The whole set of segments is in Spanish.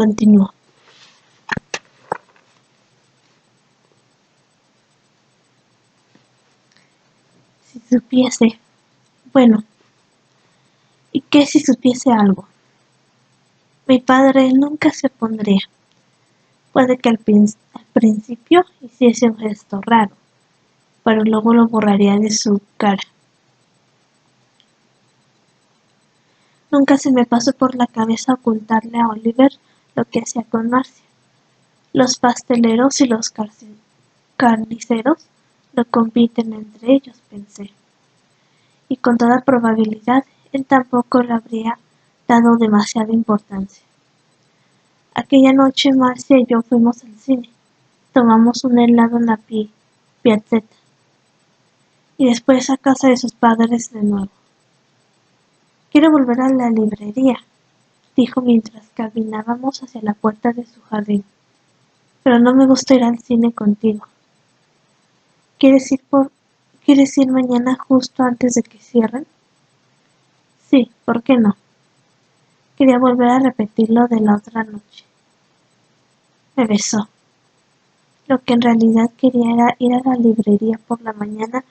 continuó. Si supiese, bueno, ¿y qué si supiese algo? Mi padre nunca se opondría. Puede que al principio hiciese un gesto raro, pero luego lo borraría de su cara. Nunca se me pasó por la cabeza ocultarle a Oliver lo que hacía con Marcia. Los pasteleros y los carniceros lo compiten entre ellos, pensé. Y con toda probabilidad él tampoco le habría dado demasiada importancia. Aquella noche Marcia y yo fuimos al cine. Tomamos un helado en la piazzetta y después a casa de sus padres de nuevo. Quiero volver a la librería, dijo mientras caminábamos hacia la puerta de su jardín. Pero no me gusta ir al cine contigo. ¿Quieres ir mañana justo antes de que cierren? Sí, ¿por qué no? Quería volver a repetir lo de la otra noche. Me besó. Lo que en realidad quería era ir a la librería por la mañana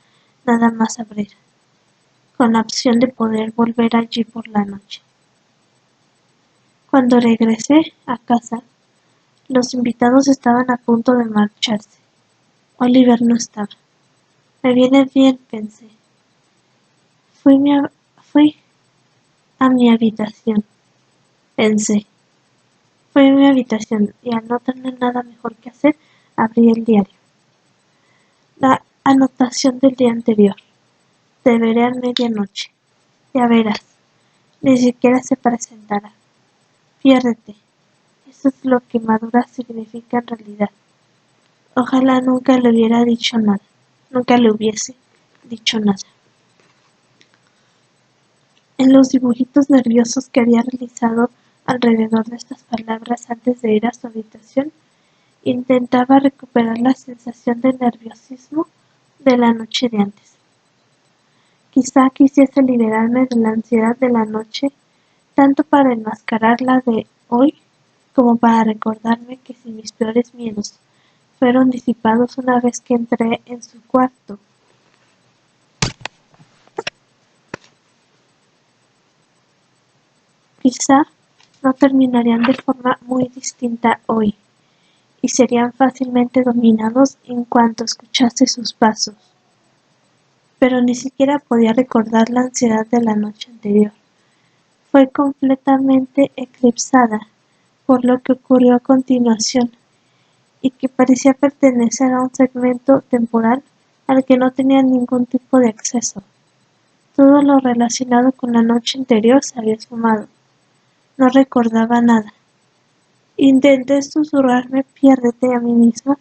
nada más abrir, con la opción de poder volver allí por la noche. Cuando regresé a casa, los invitados estaban a punto de marcharse. Oliver no estaba. Me viene bien, pensé. Fui a mi habitación, pensé. Fui a mi habitación y al no tener nada mejor que hacer, abrí el diario. La anotación del día anterior. Te veré a medianoche. Ya verás. Ni siquiera se presentará. Piérdete. Eso es lo que madura significa en realidad. Ojalá nunca le hubiera dicho nada. Nunca le hubiese dicho nada. En los dibujitos nerviosos que había realizado alrededor de estas palabras antes de ir a su habitación, intentaba recuperar la sensación de nerviosismo de la noche de antes. Quizá quisiese liberarme de la ansiedad de la noche, tanto para enmascarar la de hoy como para recordarme que si mis peores miedos fueron disipados una vez que entré en su cuarto. Quizá no terminarían de forma muy distinta hoy, y serían fácilmente dominados en cuanto escuchase sus pasos. Pero ni siquiera podía recordar la ansiedad de la noche anterior. Fue completamente eclipsada por lo que ocurrió a continuación, y que parecía pertenecer a un segmento temporal al que no tenía ningún tipo de acceso. Todo lo relacionado con la noche anterior se había esfumado. No recordaba nada. Intenté susurrarme piérdete a mí misma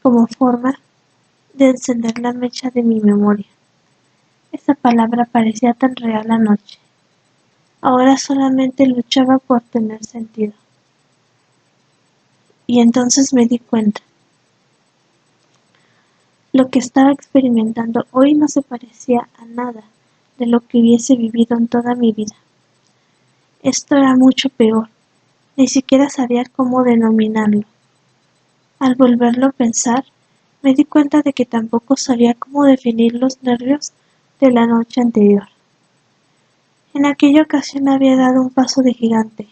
como forma de encender la mecha de mi memoria. Esa palabra parecía tan real anoche. Ahora solamente luchaba por tener sentido. Y entonces me di cuenta. Lo que estaba experimentando hoy no se parecía a nada de lo que hubiese vivido en toda mi vida. Esto era mucho peor. Ni siquiera sabía cómo denominarlo. Al volverlo a pensar, me di cuenta de que tampoco sabía cómo definir los nervios de la noche anterior. En aquella ocasión había dado un paso de gigante.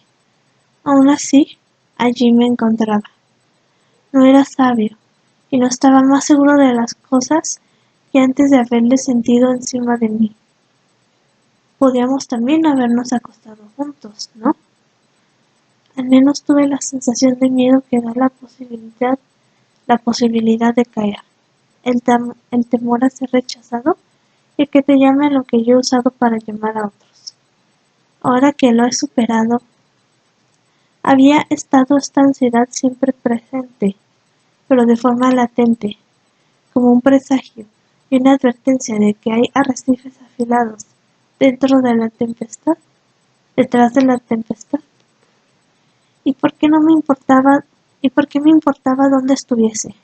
Aún así, allí me encontraba. No era sabio, y no estaba más seguro de las cosas que antes de haberle sentido encima de mí. Podíamos también habernos acostado juntos, ¿no? Al menos tuve la sensación de miedo que da la posibilidad de caer, el temor a ser rechazado y que te llame a lo que yo he usado para llamar a otros. Ahora que lo he superado, había estado esta ansiedad siempre presente, pero de forma latente, como un presagio y una advertencia de que hay arrecifes afilados detrás de la tempestad. ¿Y por qué no me importaba, y por qué me importaba dónde estuviese?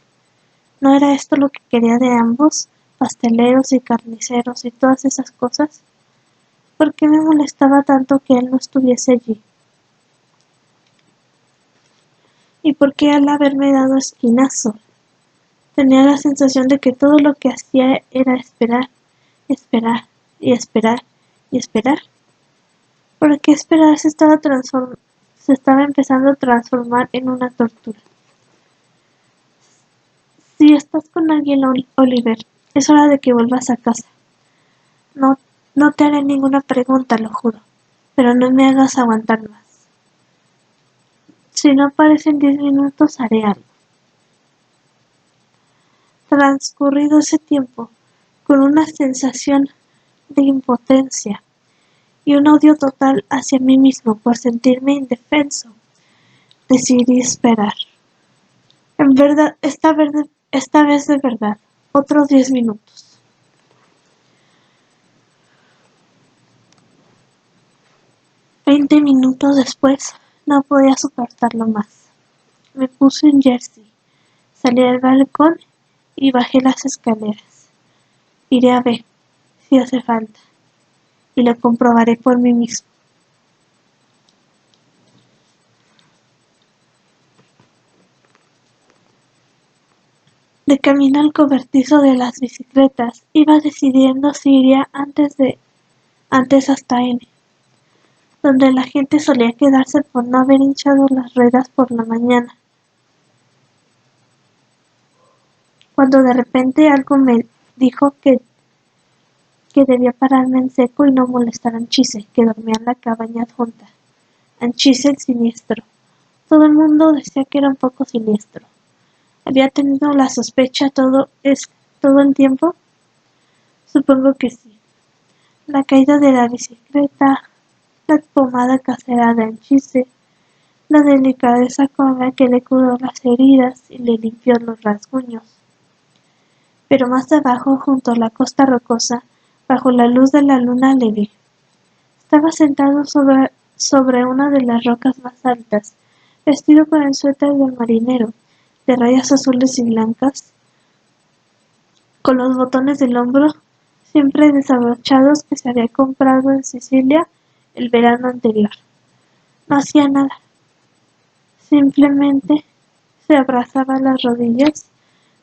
¿No era esto lo que quería de ambos, pasteleros y carniceros y todas esas cosas? ¿Por qué me molestaba tanto que él no estuviese allí? ¿Y por qué al haberme dado esquinazo? Tenía la sensación de que todo lo que hacía era esperar, esperar y esperar y esperar. ¿Por qué esperar se estaba empezando a transformar en una tortura? Si estás con alguien, Oliver, es hora de que vuelvas a casa. No, no te haré ninguna pregunta, lo juro, pero no me hagas aguantar más. Si no aparecen 10 minutos, haré algo. Transcurrido ese tiempo, con una sensación de impotencia y un odio total hacia mí mismo por sentirme indefenso, decidí esperar. En verdad, esta vez de verdad, otros 10 minutos. 20 minutos después, no podía soportarlo más. Me puse un jersey, salí al balcón y bajé las escaleras. Iré a ver si hace falta y lo comprobaré por mí mismo. De camino al cobertizo de las bicicletas, iba decidiendo si iría antes hasta N, donde la gente solía quedarse por no haber hinchado las ruedas por la mañana. Cuando de repente algo me dijo que debía pararme en seco y no molestar a Anchise, que dormía en la cabaña adjunta. Anchise el siniestro. Todo el mundo decía que era un poco siniestro. ¿Había tenido la sospecha todo el tiempo? Supongo que sí. La caída de la bicicleta, la pomada casera de Anchise, la delicadeza con la que le curó las heridas y le limpió los rasguños. Pero más abajo, junto a la costa rocosa, bajo la luz de la luna, le vi. Estaba sentado sobre una de las rocas más altas, vestido con el suéter del marinero, de rayas azules y blancas, con los botones del hombro siempre desabrochados que se había comprado en Sicilia el verano anterior. No hacía nada, simplemente se abrazaba las rodillas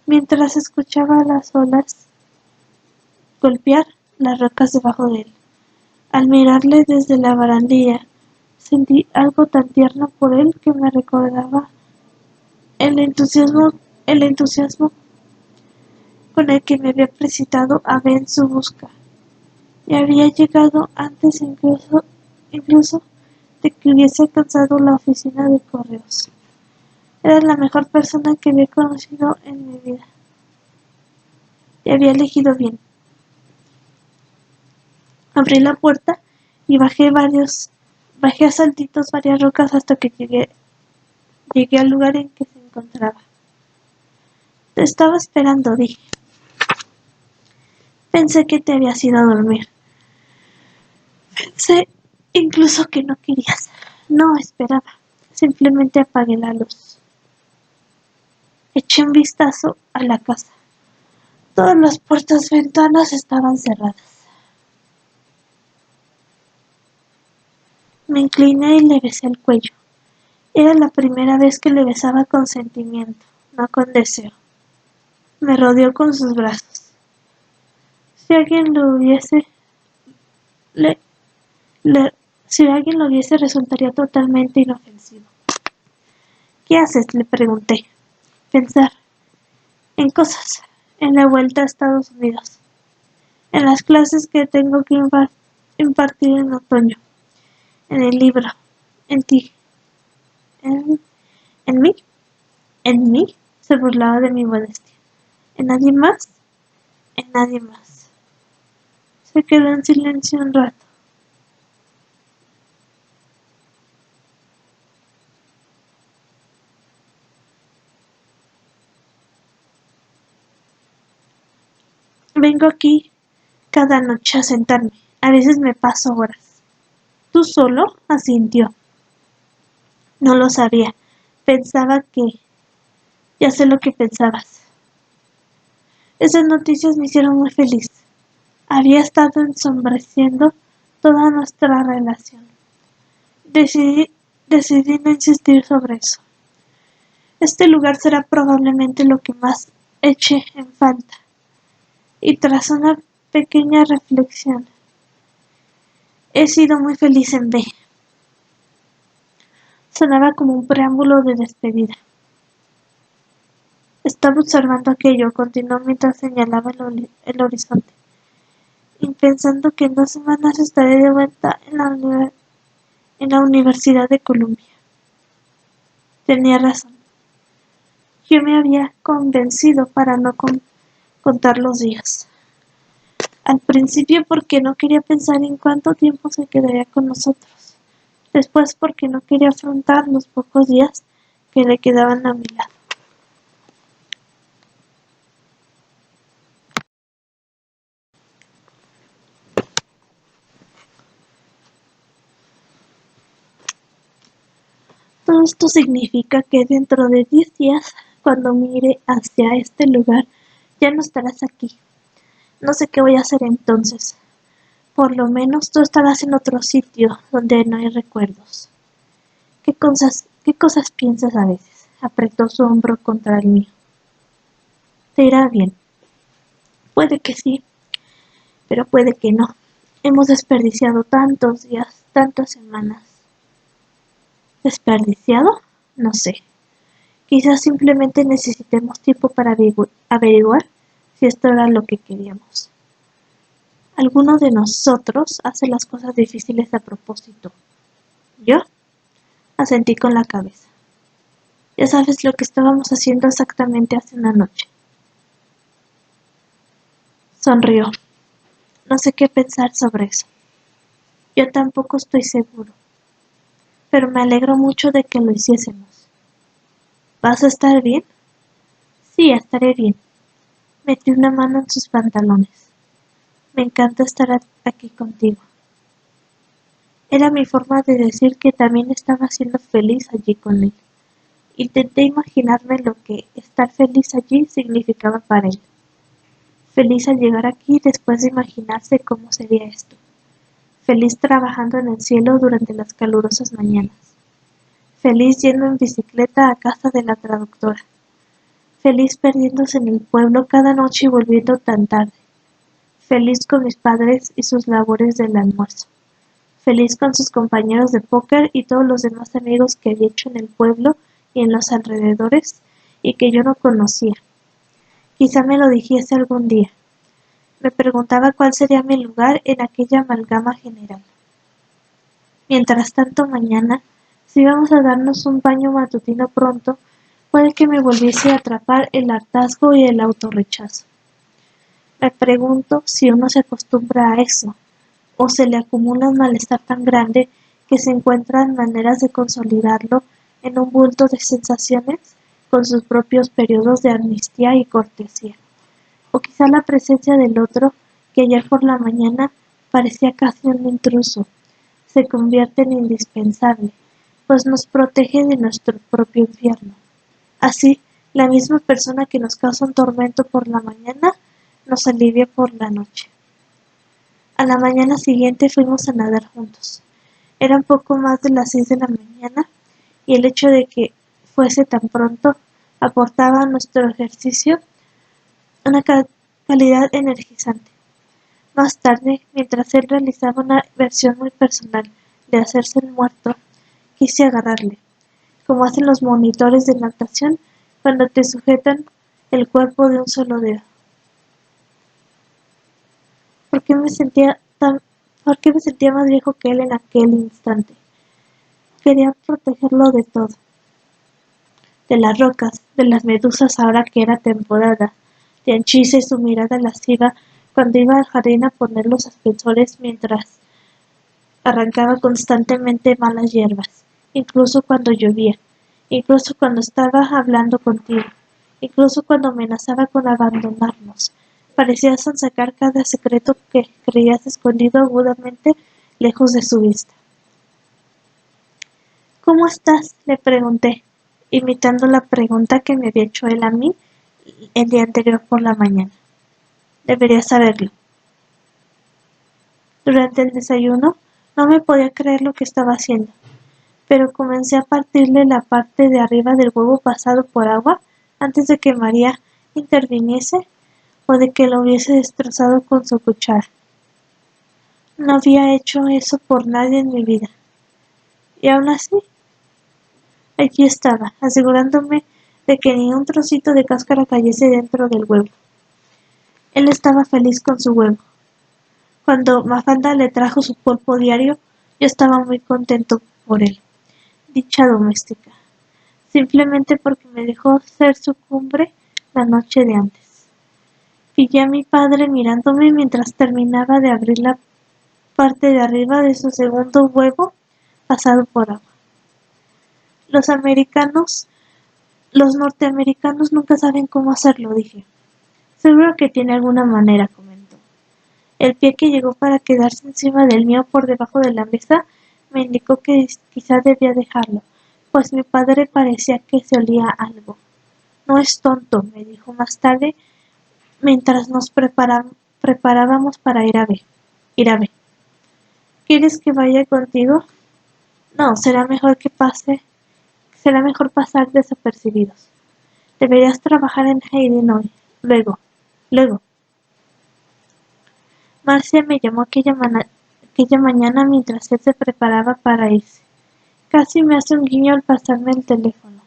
mientras escuchaba las olas golpear las rocas debajo de él. Al mirarle desde la barandilla, sentí algo tan tierno por él que me recordaba el entusiasmo, el entusiasmo con el que me había precipitado a ver en su busca, y había llegado antes incluso de que hubiese alcanzado la oficina de correos. Era la mejor persona que había conocido en mi vida, y había elegido bien. Abrí la puerta y bajé a saltitos varias rocas hasta que llegué al lugar en que se encontraba. Te estaba esperando, dije. Pensé que te habías ido a dormir. Pensé incluso que no querías. No esperaba. Simplemente apagué la luz. Eché un vistazo a la casa. Todas las puertas y ventanas estaban cerradas. Me incliné y le besé el cuello. Era la primera vez que le besaba con sentimiento, no con deseo. Me rodeó con sus brazos. Si alguien lo viese, le, si alguien lo viese resultaría totalmente inofensivo. ¿Qué haces?, le pregunté. Pensar en cosas, en la vuelta a Estados Unidos, en las clases que tengo que impartir en otoño, en el libro, en ti, en, en mí, en mí, se burlaba de mi modestia. ¿En nadie más? En nadie más. Se quedó en silencio un rato. Vengo aquí cada noche a sentarme. A veces me paso horas. ¿Tú solo?, asintió. No lo sabía. Pensaba que... Ya sé lo que pensabas. Esas noticias me hicieron muy feliz. Había estado ensombreciendo toda nuestra relación. Decidí no insistir sobre eso. Este lugar será probablemente lo que más eche en falta. Y tras una pequeña reflexión, he sido muy feliz en B. Sonaba como un preámbulo de despedida. Estaba observando aquello, continuó mientras señalaba el horizonte, y pensando que en 2 semanas estaré de vuelta en la Universidad de Columbia. Tenía razón. Yo me había convencido para no contar los días. Al principio porque no quería pensar en cuánto tiempo se quedaría con nosotros. Después porque no quería afrontar los pocos días que le quedaban a mi lado. Todo esto significa que dentro de 10 días, cuando mire hacia este lugar, ya no estarás aquí. No sé qué voy a hacer entonces. Por lo menos tú estarás en otro sitio donde no hay recuerdos. ¿Qué cosas piensas a veces? Apretó su hombro contra el mío. Te irá bien. Puede que sí, pero puede que no. Hemos desperdiciado tantos días, tantas semanas. ¿Desperdiciado? No sé. Quizás simplemente necesitemos tiempo para averiguar si esto era lo que queríamos. Alguno de nosotros hace las cosas difíciles a propósito. ¿Yo? Asentí con la cabeza. Ya sabes lo que estábamos haciendo exactamente hace una noche. Sonrió. No sé qué pensar sobre eso. Yo tampoco estoy seguro. Pero me alegro mucho de que lo hiciésemos. ¿Vas a estar bien? Sí, estaré bien. Metí una mano en sus pantalones. Me encanta estar aquí contigo. Era mi forma de decir que también estaba siendo feliz allí con él. Intenté imaginarme lo que estar feliz allí significaba para él. Feliz al llegar aquí después de imaginarse cómo sería esto. Feliz trabajando en el cielo durante las calurosas mañanas. Feliz yendo en bicicleta a casa de la traductora. Feliz perdiéndose en el pueblo cada noche y volviendo tan tarde. Feliz con mis padres y sus labores del almuerzo. Feliz con sus compañeros de póker y todos los demás amigos que había hecho en el pueblo y en los alrededores y que yo no conocía. Quizá me lo dijese algún día. Me preguntaba cuál sería mi lugar en aquella amalgama general. Mientras tanto, mañana, si vamos a darnos un baño matutino pronto, puede que me volviese a atrapar el hartazgo y el autorrechazo. Me pregunto si uno se acostumbra a eso, o se le acumula un malestar tan grande que se encuentran maneras de consolidarlo en un bulto de sensaciones con sus propios periodos de amnistía y cortesía. O quizá la presencia del otro, que ayer por la mañana parecía casi un intruso, se convierte en indispensable, pues nos protege de nuestro propio infierno. Así, la misma persona que nos causa un tormento por la mañana, nos alivia por la noche. A la mañana siguiente fuimos a nadar juntos. Era un poco más de las 6 de la mañana y el hecho de que fuese tan pronto aportaba a nuestro ejercicio una calidad energizante. Más tarde, mientras él realizaba una versión muy personal de hacerse el muerto, quise agarrarle, como hacen los monitores de natación cuando te sujetan el cuerpo de un solo dedo. ¿Por qué me sentía más viejo que él en aquel instante? Quería protegerlo de todo, de las rocas, de las medusas ahora que era temporada, de Anchise y su mirada lasciva cuando iba al jardín a poner los aspersores mientras arrancaba constantemente malas hierbas, incluso cuando llovía, incluso cuando estaba hablando contigo, incluso cuando amenazaba con abandonarnos. Parecía sonsacar cada secreto que creías escondido agudamente lejos de su vista. ¿Cómo estás?, le pregunté, imitando la pregunta que me había hecho él a mí el día anterior por la mañana. Debería saberlo. Durante el desayuno no me podía creer lo que estaba haciendo. pero comencé a partirle la parte de arriba del huevo pasado por agua antes de que María interviniese o de que lo hubiese destrozado con su cuchara. No había hecho eso por nadie en mi vida. Y aún así, allí estaba, asegurándome de que ni un trocito de cáscara cayese dentro del huevo. Él estaba feliz con su huevo. Cuando Mafalda le trajo su polvo diario, yo estaba muy contento por él. Dicha doméstica, simplemente porque me dejó ser su cumbre la noche de antes. Pillé a mi padre mirándome mientras terminaba de abrir la parte de arriba de su segundo huevo pasado por agua. Los norteamericanos nunca saben cómo hacerlo, dije. Seguro que tiene alguna manera, comentó. El pie que llegó para quedarse encima del mío por debajo de la mesa me indicó que quizá debía dejarlo, pues mi padre parecía que se olía algo. No es tonto, me dijo más tarde, mientras nos preparábamos para ir a ver. ¿Quieres que vaya contigo? No, será mejor pasar desapercibidos. Deberías trabajar en Hayden hoy. Luego. Marcia me llamó aquella mañana mientras él se preparaba para irse. Casi me hace un guiño al pasarme el teléfono.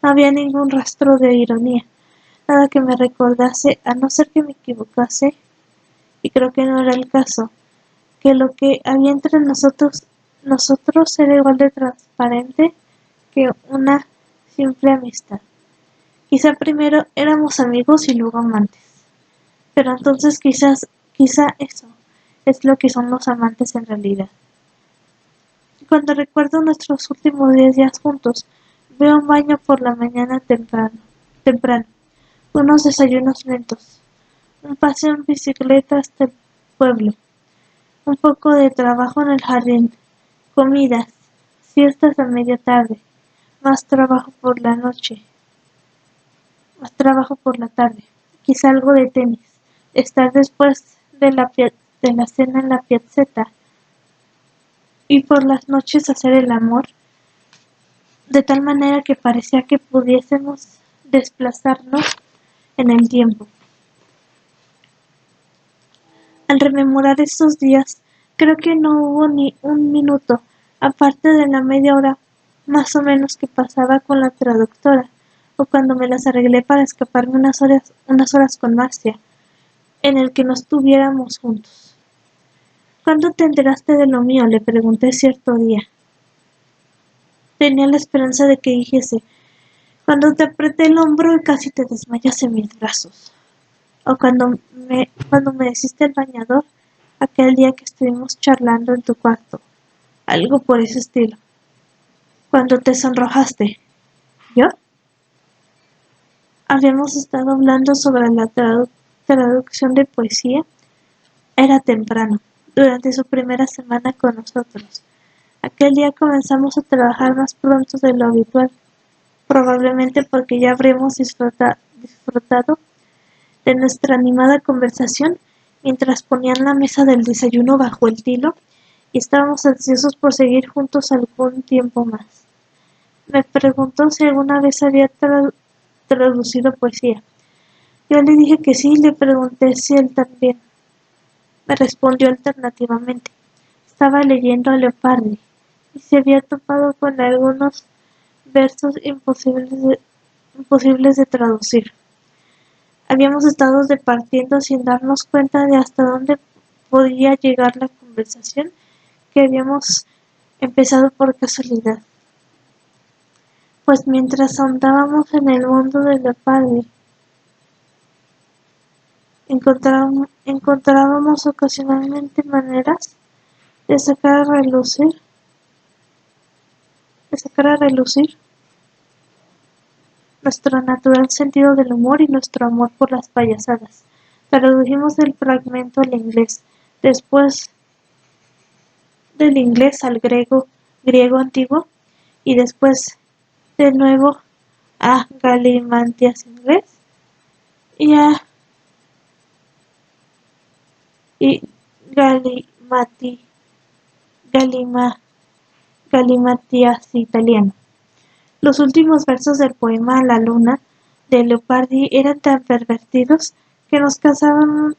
No había ningún rastro de ironía, nada que me recordase, a no ser que me equivocase, y creo que no era el caso, que lo que había entre nosotros era igual de transparente que una simple amistad. Quizá primero éramos amigos y luego amantes, pero entonces quizá eso es lo que son los amantes en realidad. Cuando recuerdo nuestros últimos 10 días juntos, veo un baño por la mañana temprano, unos desayunos lentos, un paseo en bicicleta hasta el pueblo, un poco de trabajo en el jardín, comidas, siestas a media tarde, más trabajo por la noche, más trabajo por la tarde, quizá algo de tenis, estar después de la cena en la piazzetta y por las noches hacer el amor de tal manera que parecía que pudiésemos desplazarnos en el tiempo. Al rememorar estos días, creo que no hubo ni un minuto, aparte de la media hora más o menos que pasaba con la traductora, o cuando me las arreglé para escaparme unas horas con Marcia, en el que no estuviéramos juntos. ¿Cuándo te enteraste de lo mío?, le pregunté cierto día. Tenía la esperanza de que dijese, cuando te apreté el hombro y casi te desmayas en mis brazos. O cuando me hiciste el bañador, aquel día que estuvimos charlando en tu cuarto. Algo por ese estilo. Cuando te sonrojaste. ¿Yo? Habíamos estado hablando sobre la traducción de poesía. Era temprano, durante su primera semana con nosotros. Aquel día comenzamos a trabajar más pronto de lo habitual, probablemente porque ya habremos disfrutado de nuestra animada conversación mientras ponían la mesa del desayuno bajo el tilo y estábamos ansiosos por seguir juntos algún tiempo más. Me preguntó si alguna vez había traducido poesía. Yo le dije que sí y le pregunté si él también. Me respondió alternativamente. Estaba leyendo a Leopardi y se había topado con algunos versos imposibles de traducir. Habíamos estado departiendo sin darnos cuenta de hasta dónde podía llegar la conversación que habíamos empezado por casualidad. Pues mientras andábamos en el mundo de Leopardi, encontrábamos ocasionalmente maneras de sacar a relucir nuestro natural sentido del humor y nuestro amor por las payasadas. Tradujimos el fragmento al inglés, después del inglés al griego antiguo, y después de nuevo a galimantias inglés y a y galimati, galima, galimatias italiano. Los últimos versos del poema La luna de Leopardi eran tan pervertidos que nos causaban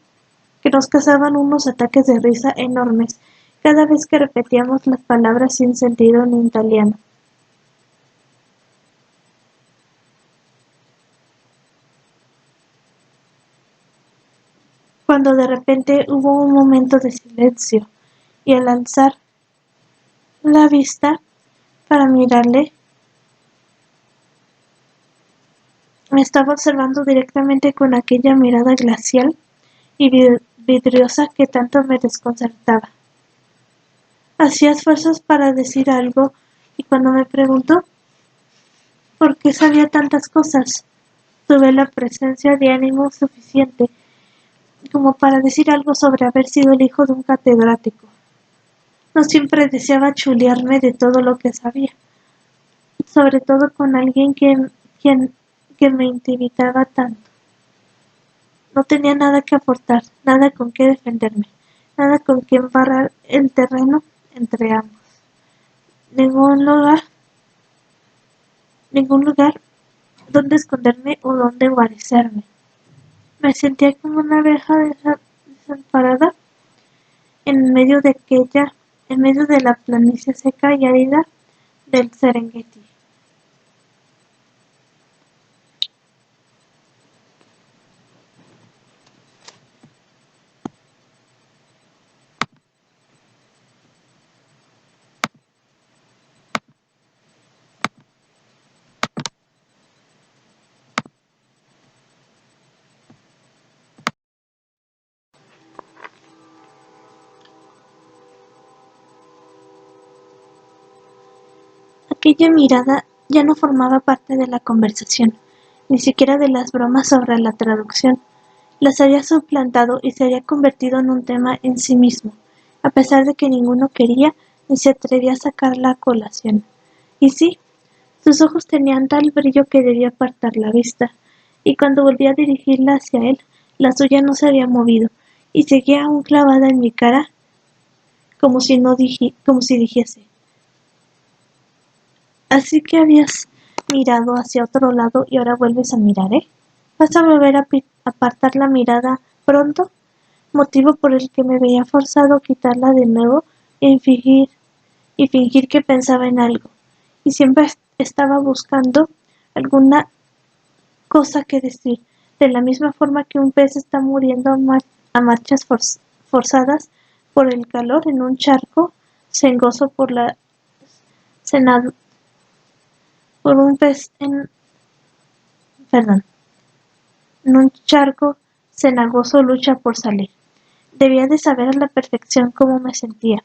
unos ataques de risa enormes cada vez que repetíamos las palabras sin sentido en italiano. Cuando de repente hubo un momento de silencio, y al alzar la vista para mirarle, me estaba observando directamente con aquella mirada glacial y vidriosa que tanto me desconcertaba. Hacía esfuerzos para decir algo, y cuando me preguntó por qué sabía tantas cosas, tuve la presencia de ánimo suficiente como para decir algo sobre haber sido el hijo de un catedrático. No siempre deseaba chulearme de todo lo que sabía, sobre todo con alguien que me intimidaba tanto. No tenía nada que aportar, nada con qué defenderme, nada con qué embarrar el terreno entre ambos. Ningún lugar, ningún lugar donde esconderme o donde guarecerme. Me sentía como una abeja desamparada en medio de la planicie seca y árida del Serengeti. Aquella mirada ya no formaba parte de la conversación, ni siquiera de las bromas sobre la traducción. Las había suplantado y se había convertido en un tema en sí mismo, a pesar de que ninguno quería ni se atrevía a sacarla a colación. Y sí, sus ojos tenían tal brillo que debía apartar la vista, y cuando volví a dirigirla hacia él, la suya no se había movido, y seguía aún clavada en mi cara, como si dijese: Así que habías mirado hacia otro lado y ahora vuelves a mirar, ¿eh? ¿Vas a volver a apartar la mirada pronto? Motivo por el que me veía forzado a quitarla de nuevo y fingir que pensaba en algo. Y siempre estaba buscando alguna cosa que decir, de la misma forma que un pez está muriendo a marchas forzadas por el calor en un charco cengoso por la cena- por un pez perdón, en un charco cenagoso lucha por salir. Debía de saber a la perfección cómo me sentía.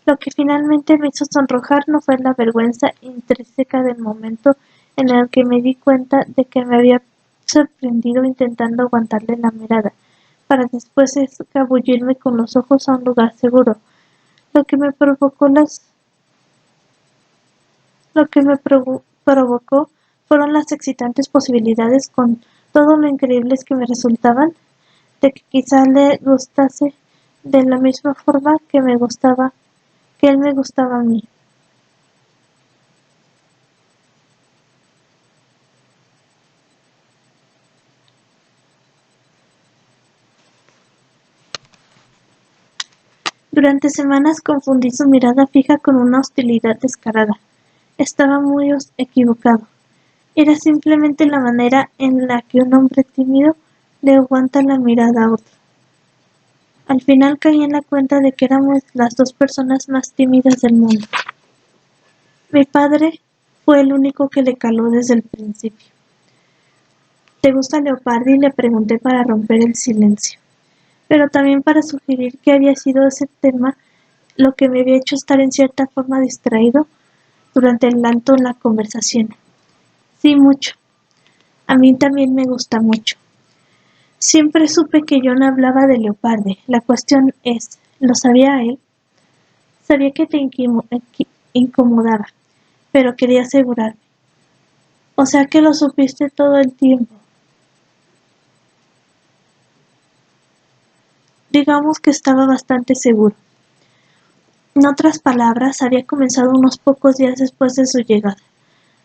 Lo que finalmente me hizo sonrojar no fue la vergüenza intrínseca del momento en el que me di cuenta de que me había sorprendido intentando aguantarle la mirada, para después escabullirme con los ojos a un lugar seguro. Lo que me provocó provocó fueron las excitantes posibilidades, con todo lo increíbles que me resultaban, de que quizá le gustase de la misma forma que él me gustaba a mí. Durante semanas confundí su mirada fija con una hostilidad descarada. Estaba muy equivocado. Era simplemente la manera en la que un hombre tímido le aguanta la mirada a otro. Al final caí en la cuenta de que éramos las dos personas más tímidas del mundo. Mi padre fue el único que le caló desde el principio. ¿Te gusta Leopardi?, le pregunté para romper el silencio, pero también para sugerir que había sido ese tema lo que me había hecho estar en cierta forma distraído durante el alto en la conversación. Sí, mucho. A mí también me gusta mucho. Siempre supe que yo no hablaba de Leopardi. La cuestión es, ¿lo sabía él? Sabía que te incomodaba, pero quería asegurarme. O sea que lo supiste todo el tiempo. Digamos que estaba bastante seguro. En otras palabras, había comenzado unos pocos días después de su llegada.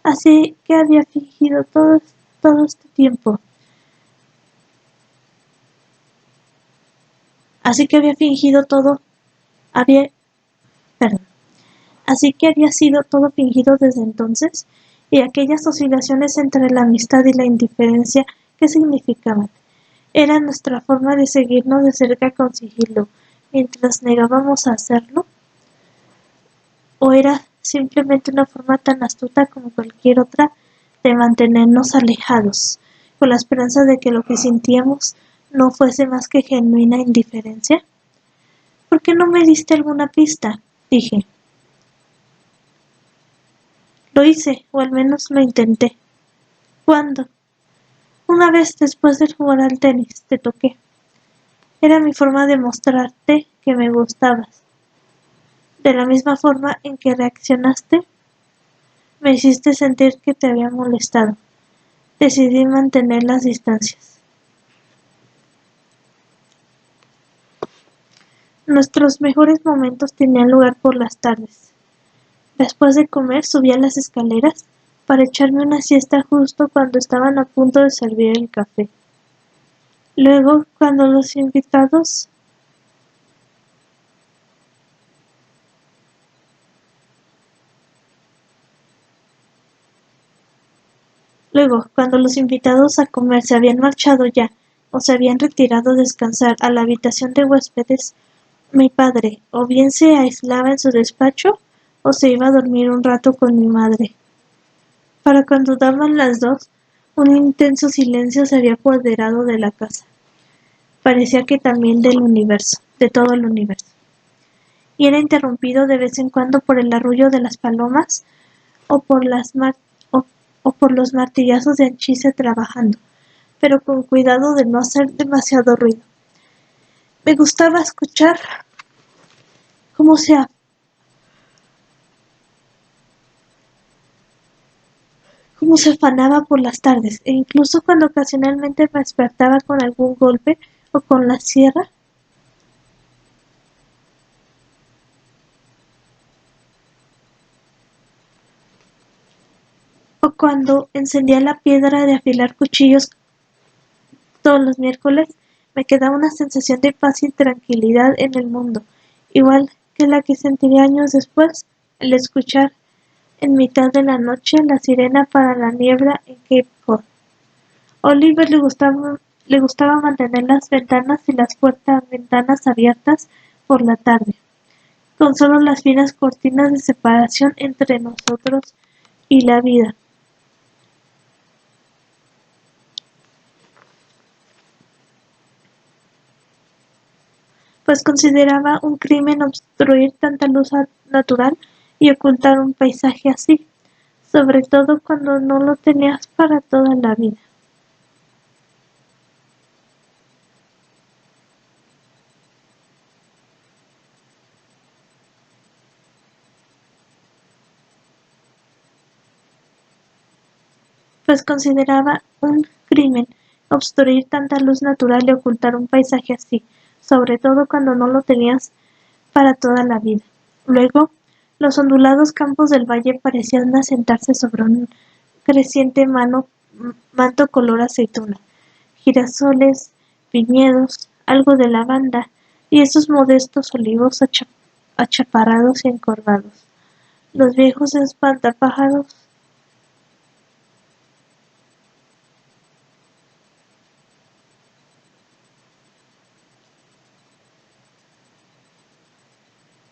Así que había fingido todo este tiempo. Así que había fingido todo, había, perdón, así que había sido todo fingido desde entonces, y aquellas oscilaciones entre la amistad y la indiferencia, ¿qué significaban? ¿Era nuestra forma de seguirnos de cerca con sigilo, mientras negábamos a hacerlo? ¿O era simplemente una forma tan astuta como cualquier otra de mantenernos alejados, con la esperanza de que lo que sentíamos no fuese más que genuina indiferencia? ¿Por qué no me diste alguna pista? Dije. Lo hice, o al menos lo intenté. ¿Cuándo? Una vez después de jugar al tenis, te toqué. Era mi forma de mostrarte que me gustabas. De la misma forma en que reaccionaste, me hiciste sentir que te había molestado. Decidí mantener las distancias. Nuestros mejores momentos tenían lugar por las tardes. Después de comer subí a las escaleras para echarme una siesta justo cuando estaban a punto de servir el café. Luego, cuando los invitados a comer se habían marchado ya o se habían retirado a descansar a la habitación de huéspedes, mi padre o bien se aislaba en su despacho o se iba a dormir un rato con mi madre. Para cuando daban las 2, un intenso silencio se había apoderado de la casa. Parecía que también del universo, de todo el universo. Y era interrumpido de vez en cuando por el arrullo de las palomas o por o por los martillazos de Anchise trabajando, pero con cuidado de no hacer demasiado ruido. Me gustaba escuchar cómo se, cómo se afanaba por las tardes, e incluso cuando ocasionalmente me despertaba con algún golpe o con la sierra, o cuando encendía la piedra de afilar cuchillos todos los miércoles, me quedaba una sensación de paz y tranquilidad en el mundo, igual que la que sentiría años después al escuchar en mitad de la noche la sirena para la niebla en Cape Cod. A Oliver le gustaba mantener las ventanas y las ventanas abiertas por la tarde, con solo las finas cortinas de separación entre nosotros y la vida. Pues consideraba un crimen obstruir tanta luz natural y ocultar un paisaje así, sobre todo cuando no lo tenías para toda la vida. Pues consideraba un crimen obstruir tanta luz natural y ocultar un paisaje así, sobre todo cuando no lo tenías para toda la vida. Luego, los ondulados campos del valle parecían asentarse sobre un creciente manto color aceituna, girasoles, viñedos, algo de lavanda y esos modestos olivos achaparrados y encorvados. Los viejos espantapájaros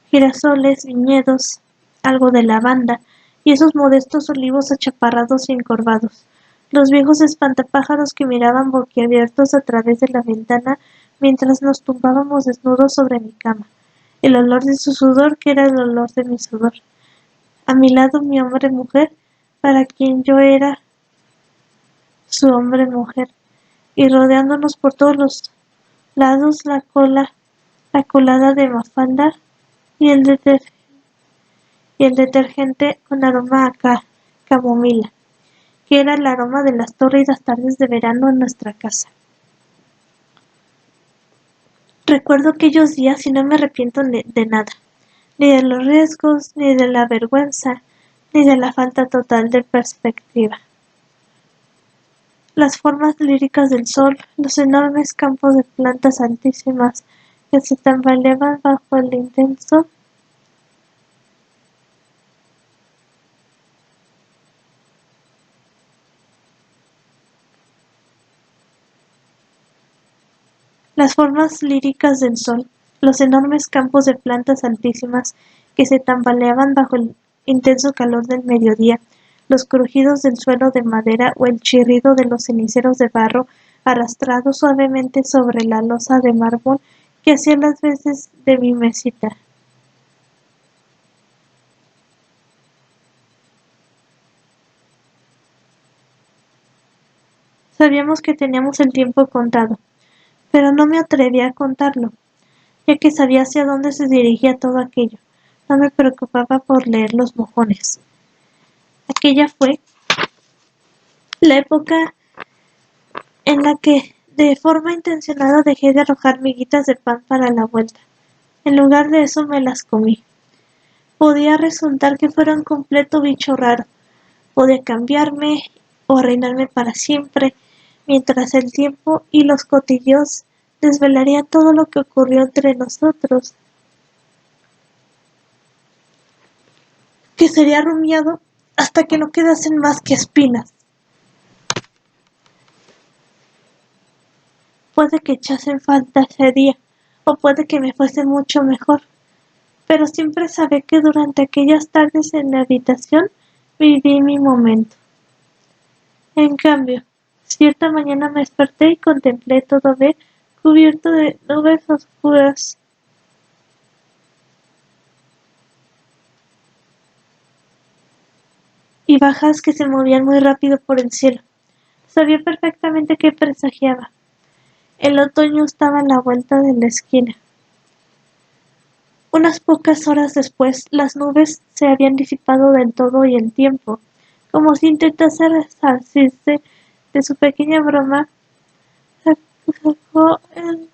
girasoles, viñedos, algo de lavanda y esos modestos olivos achaparrados y encorvados. Los viejos espantapájaros que miraban boquiabiertos a través de la ventana mientras nos tumbábamos desnudos sobre mi cama. El olor de su sudor que era el olor de mi sudor. A mi lado mi hombre-mujer, para quien yo era su hombre-mujer, y rodeándonos por todos los lados la colada de Mafalda y y el detergente con aroma a camomila, que era el aroma de las tórridas tardes de verano en nuestra casa. Recuerdo aquellos días y no me arrepiento de nada. ni de los riesgos, ni de la vergüenza, ni de la falta total de perspectiva. Las formas líricas del sol, los enormes campos de plantas altísimas que se tambaleaban bajo el intenso Las formas líricas del sol, los enormes campos de plantas altísimas que se tambaleaban bajo el intenso calor del mediodía, los crujidos del suelo de madera o el chirrido de los ceniceros de barro arrastrados suavemente sobre la losa de mármol que hacía las veces de mi mesita. Sabíamos que teníamos el tiempo contado, pero no me atreví a contarlo, ya que sabía hacia dónde se dirigía todo aquello. No me preocupaba por leer los mojones. Aquella fue la época en la que, de forma intencionada, dejé de arrojar miguitas de pan para la vuelta. En lugar de eso me las comí. Podía resultar que fuera un completo bicho raro. Podía cambiarme o arruinarme para siempre, mientras el tiempo y los cotilleos desvelaría todo lo que ocurrió entre nosotros, que sería rumiado hasta que no quedasen más que espinas. Puede que echasen falta ese día, o puede que me fuese mucho mejor, pero siempre sabré que durante aquellas tardes en la habitación viví mi momento. En cambio, cierta mañana me desperté y contemplé todo ver cubierto de nubes oscuras y bajas que se movían muy rápido por el cielo. Sabía perfectamente qué presagiaba. El otoño estaba a la vuelta de la esquina. Unas pocas horas después, las nubes se habían disipado del todo y el tiempo, como si intentase resarcirse de su pequeña broma, sacó el...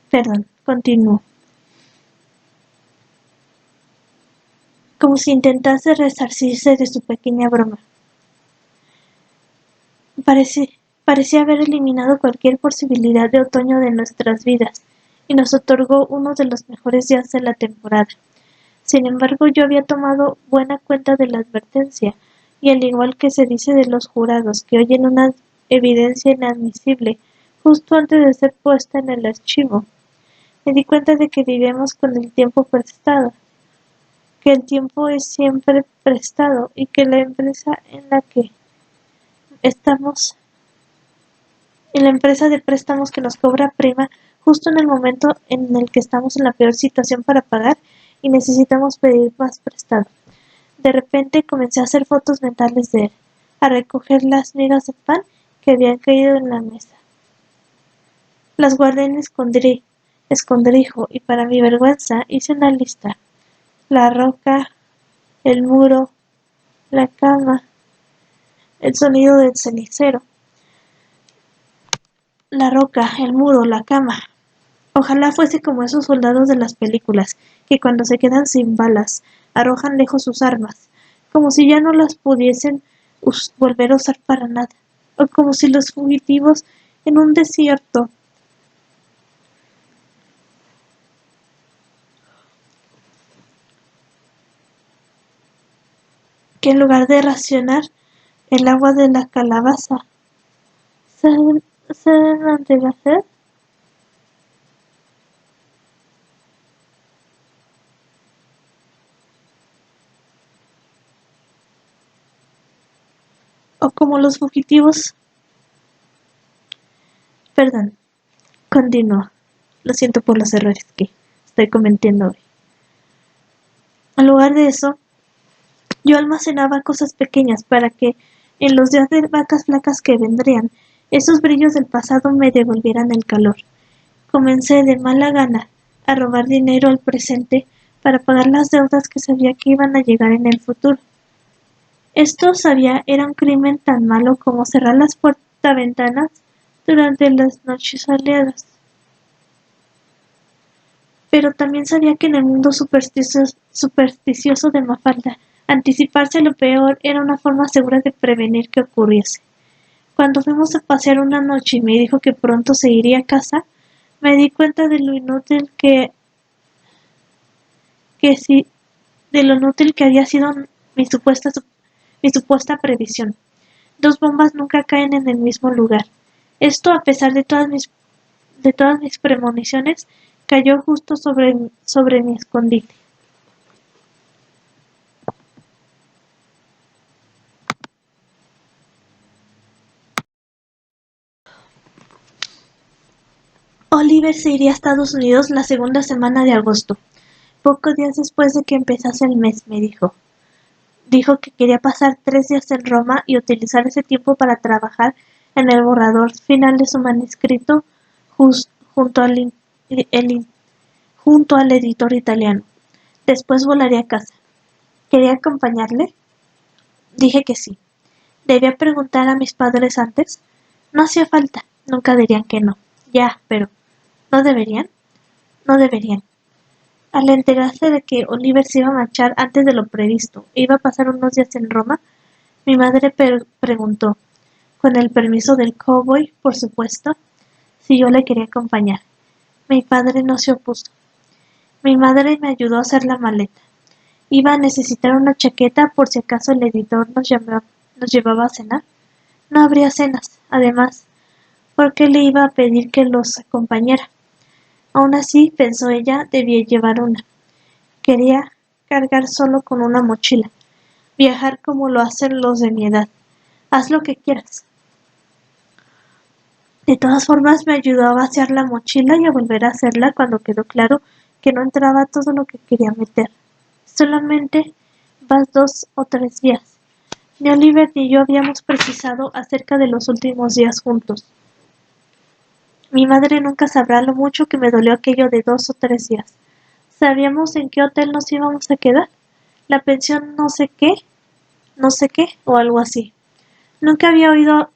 Perdón, continuó, como si intentase resarcirse de su pequeña broma. Parecía haber eliminado cualquier posibilidad de otoño de nuestras vidas, y nos otorgó uno de los mejores días de la temporada. Sin embargo, yo había tomado buena cuenta de la advertencia, y al igual que se dice de los jurados que oyen una evidencia inadmisible justo antes de ser puesta en el archivo, me di cuenta de que vivimos con el tiempo prestado, que el tiempo es siempre prestado y que la empresa en la que estamos, en la empresa de préstamos que nos cobra prima justo en el momento en el que estamos en la peor situación para pagar y necesitamos pedir más prestado. De repente comencé a hacer fotos mentales de él, a recoger las migas de pan que habían caído en la mesa. Las guardé en escondrijo y para mi vergüenza hice una lista. La roca, el muro, la cama, el sonido del cenicero. La roca, el muro, la cama. Ojalá fuese como esos soldados de las películas, que cuando se quedan sin balas, arrojan lejos sus armas, como si ya no las pudiesen volver a usar para nada, o como si los fugitivos en un desierto, que en lugar de racionar el agua de la calabaza, ¿saben ante la sed? O como los fugitivos, perdón, continúo, lo siento por los errores que estoy cometiendo hoy. En lugar de eso, yo almacenaba cosas pequeñas para que En los días de vacas flacas que vendrían, esos brillos del pasado me devolvieran el calor. Comencé de mala gana a robar dinero al presente para pagar las deudas que sabía que iban a llegar en el futuro. Esto sabía era un crimen tan malo como cerrar las puertas-ventanas durante las noches soleadas. Pero también sabía que en el mundo supersticioso de Mafalda, anticiparse a lo peor era una forma segura de prevenir que ocurriese. Cuando fuimos a pasear una noche y me dijo que pronto se iría a casa, me di cuenta de lo inútil de lo inútil que había sido mi supuesta previsión. Dos bombas nunca caen en el mismo lugar. Esto, a pesar de todas mis premoniciones, cayó justo sobre mi escondite. Oliver se iría a Estados Unidos la segunda semana de agosto, pocos días después de que empezase el mes, me dijo. Dijo que quería pasar 3 días en Roma y utilizar ese tiempo para trabajar en el borrador final de su manuscrito junto junto al editor italiano. Después volaría a casa. ¿Quería acompañarle? Dije que sí. ¿Debía preguntar a mis padres antes? No hacía falta. Nunca dirían que no. Ya, pero ¿no deberían? No deberían. Al enterarse de que Oliver se iba a marchar antes de lo previsto e iba a pasar unos días en Roma, mi madre preguntó, con el permiso del cowboy, por supuesto, si yo le quería acompañar. Mi padre no se opuso. Mi madre me ayudó a hacer la maleta. Iba a necesitar una chaqueta por si acaso el editor nos llevaba a cenar. No habría cenas, además, porque le iba a pedir que los acompañara. Aún así, pensó ella, debía llevar una. Quería cargar solo con una mochila, viajar como lo hacen los de mi edad. Haz lo que quieras. De todas formas, me ayudó a vaciar la mochila y a volver a hacerla cuando quedó claro que no entraba todo lo que quería meter. Solamente vas 2 o 3 días. Ni Oliver ni yo habíamos precisado acerca de los últimos días juntos. Mi madre nunca sabrá lo mucho que me dolió aquello de 2 o 3 días. ¿Sabíamos en qué hotel nos íbamos a quedar? La pensión no sé qué, o algo así. Nunca había oído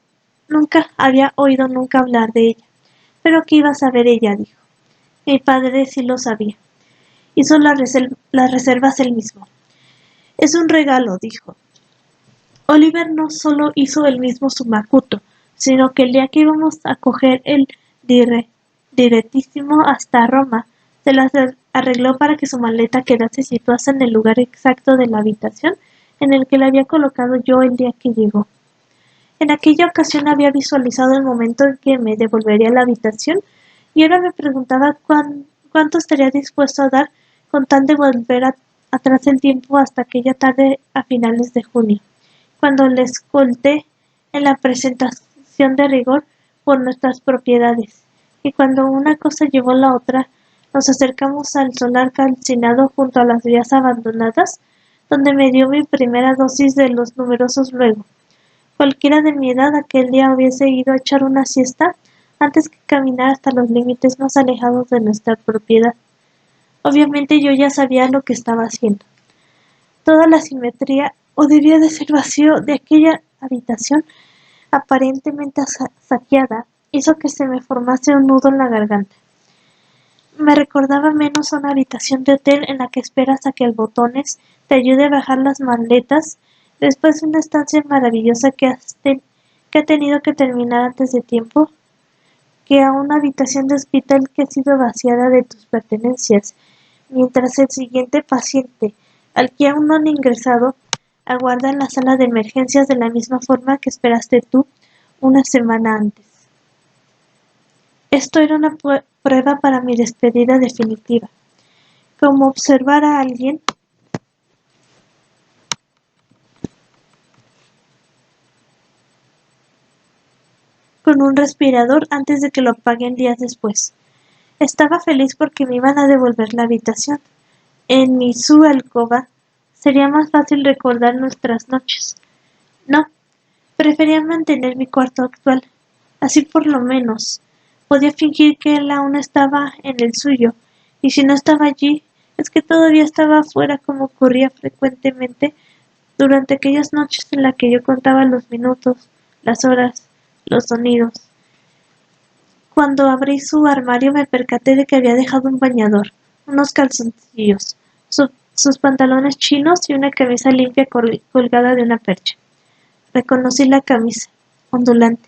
nunca hablar de ella. Pero ¿qué iba a saber ella? Dijo. Mi padre sí lo sabía. Hizo las reservas él mismo. Es un regalo, dijo. Oliver no solo hizo el mismo su macuto, sino que el día que íbamos a coger el directísimo hasta Roma, se las arregló para que su maleta quedase situada en el lugar exacto de la habitación en el que la había colocado yo el día que llegó. En aquella ocasión había visualizado el momento en que me devolvería a la habitación y ahora me preguntaba cuánto estaría dispuesto a dar con tal de volver atrás el tiempo hasta aquella tarde a finales de junio, cuando le escolté en la presentación de rigor por nuestras propiedades, y cuando una cosa llevó a la otra, nos acercamos al solar calcinado junto a las vías abandonadas, donde me dio mi primera dosis de los numerosos luego. Cualquiera de mi edad aquel día hubiese ido a echar una siesta antes que caminar hasta los límites más alejados de nuestra propiedad. Obviamente yo ya sabía lo que estaba haciendo. Toda la simetría, o debía de ser vacío, de aquella habitación aparentemente saqueada, hizo que se me formase un nudo en la garganta. Me recordaba menos a una habitación de hotel en la que esperas a que el botones te ayude a bajar las maletas después de una estancia maravillosa que ha tenido que terminar antes de tiempo, que a una habitación de hospital que ha sido vaciada de tus pertenencias, mientras el siguiente paciente, al que aún no han ingresado, aguarda en la sala de emergencias de la misma forma que esperaste tú una semana antes. Esto era una prueba para mi despedida definitiva, como observar a alguien con un respirador antes de que lo apaguen días después. Estaba feliz porque me iban a devolver la habitación. En su alcoba sería más fácil recordar nuestras noches. No, Prefería mantener mi cuarto actual. Así por lo menos podía fingir que él aún estaba en el suyo, y si no estaba allí, es que todavía estaba afuera como ocurría frecuentemente durante aquellas noches en las que yo contaba los minutos, las horas, los sonidos. Cuando abrí su armario me percaté de que había dejado un bañador, unos calzoncillos, sus pantalones chinos y una camisa limpia colgada de una percha. Reconocí la camisa, ondulante,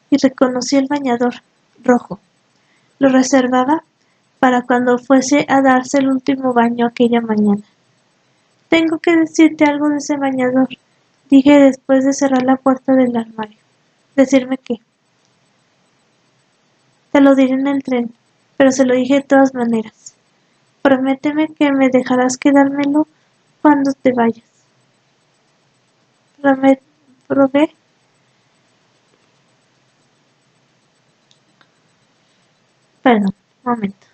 y reconocí el bañador, rojo. Lo reservaba para cuando fuese a darse el último baño aquella mañana. Tengo que decirte algo de ese bañador, dije después de cerrar la puerta del armario. ¿Decirme qué? Te lo diré en el tren, pero se lo dije de todas maneras. Prométeme que me dejarás quedármelo cuando te vayas. Probé. Perdón, momento.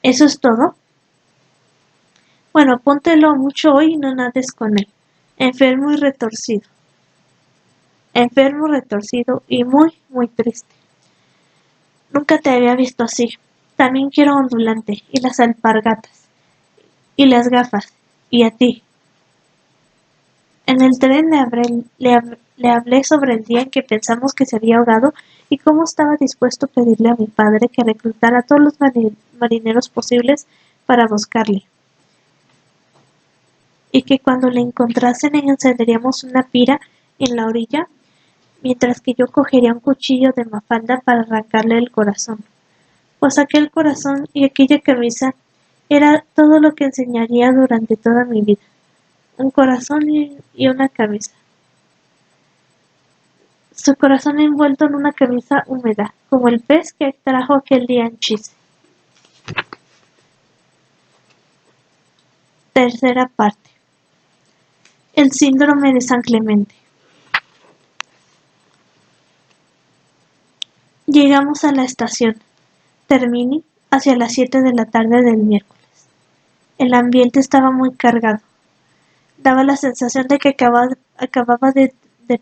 ¿Eso es todo? Bueno, póntelo mucho hoy y no nades con él. Enfermo y retorcido. Enfermo, retorcido y muy, muy triste. Nunca te había visto así. También quiero ondulante, y las alpargatas, y las gafas, y a ti. En el tren le hablé sobre el día en que pensamos que se había ahogado y cómo estaba dispuesto a pedirle a mi padre que reclutara a todos los marineros posibles para buscarle, y que cuando le encontrasen encenderíamos una pira en la orilla, mientras que yo cogería un cuchillo de Mafalda para arrancarle el corazón, pues aquel corazón y aquella camisa era todo lo que enseñaría durante toda mi vida, un corazón y una camisa. Su corazón envuelto en una camisa húmeda, como el pez que trajo aquel día en Chise. Tercera parte. El síndrome de San Clemente. Llegamos a la estación Termini hacia las 7 de la tarde del miércoles. El ambiente estaba muy cargado. Daba la sensación de que acababa de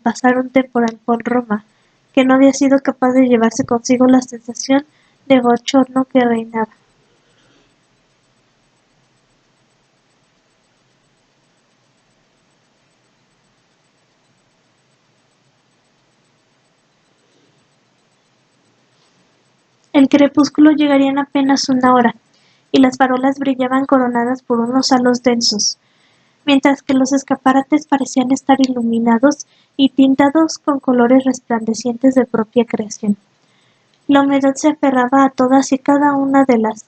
pasar un temporal por Roma, que no había sido capaz de llevarse consigo la sensación de bochorno que reinaba. El crepúsculo llegaría en apenas una hora, y las farolas brillaban coronadas por unos halos densos, mientras que los escaparates parecían estar iluminados y tintados con colores resplandecientes de propia creación. La humedad se aferraba a todas y cada una de las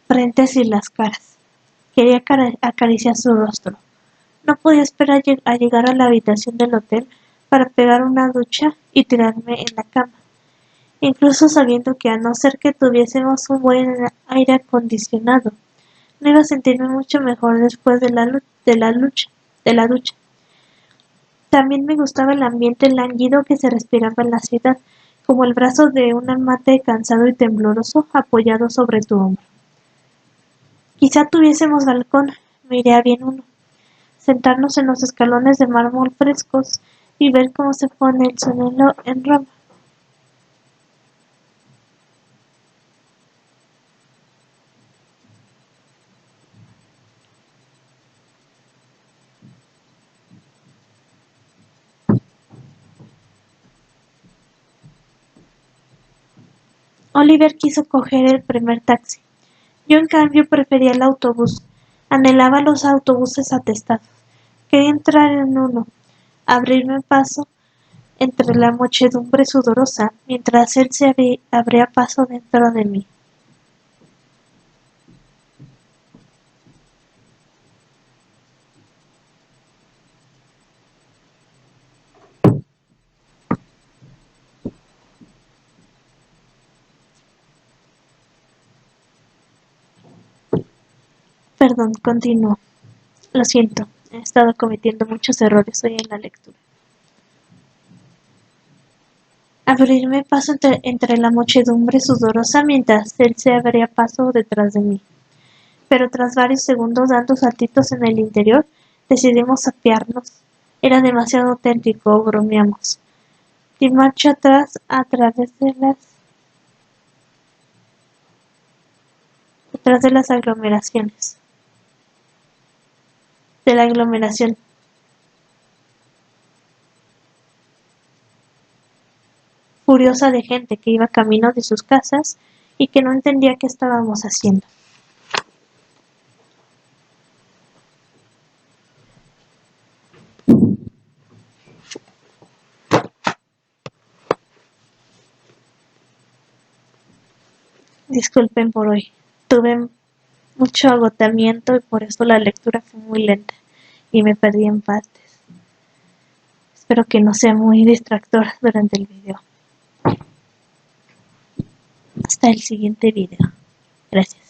frentes y las caras. Quería acariciar su rostro. No podía esperar a llegar a la habitación del hotel para pegar una ducha y tirarme en la cama, incluso sabiendo que a no ser que tuviésemos un buen aire acondicionado, no iba a sentirme mucho mejor después de la ducha. También me gustaba el ambiente lánguido que se respiraba en la ciudad, como el brazo de un amante cansado y tembloroso apoyado sobre tu hombro. Quizá tuviésemos balcón, me iría bien uno. Sentarnos en los escalones de mármol frescos y ver cómo se pone el sol en Roma. Oliver quiso coger el primer taxi. Yo, en cambio, prefería el autobús. Anhelaba los autobuses atestados. Quería entrar en uno, abrirme paso entre la muchedumbre sudorosa, mientras él se abría paso dentro de mí. Perdón, continúo. Lo siento, he estado cometiendo muchos errores hoy en la lectura. Abrirme paso entre la muchedumbre sudorosa mientras él se abría paso detrás de mí. Pero tras varios segundos dando saltitos en el interior, Decidimos apearnos. Era demasiado auténtico, bromeamos. Di marcha atrás detrás de las aglomeraciones. De la aglomeración. Furiosa de gente que iba camino de sus casas y que no entendía qué estábamos haciendo. Disculpen por hoy. Tuve mucho agotamiento y por eso la lectura fue muy lenta y me perdí en partes. Espero que no sea muy distractor durante el video. Hasta el siguiente video. Gracias.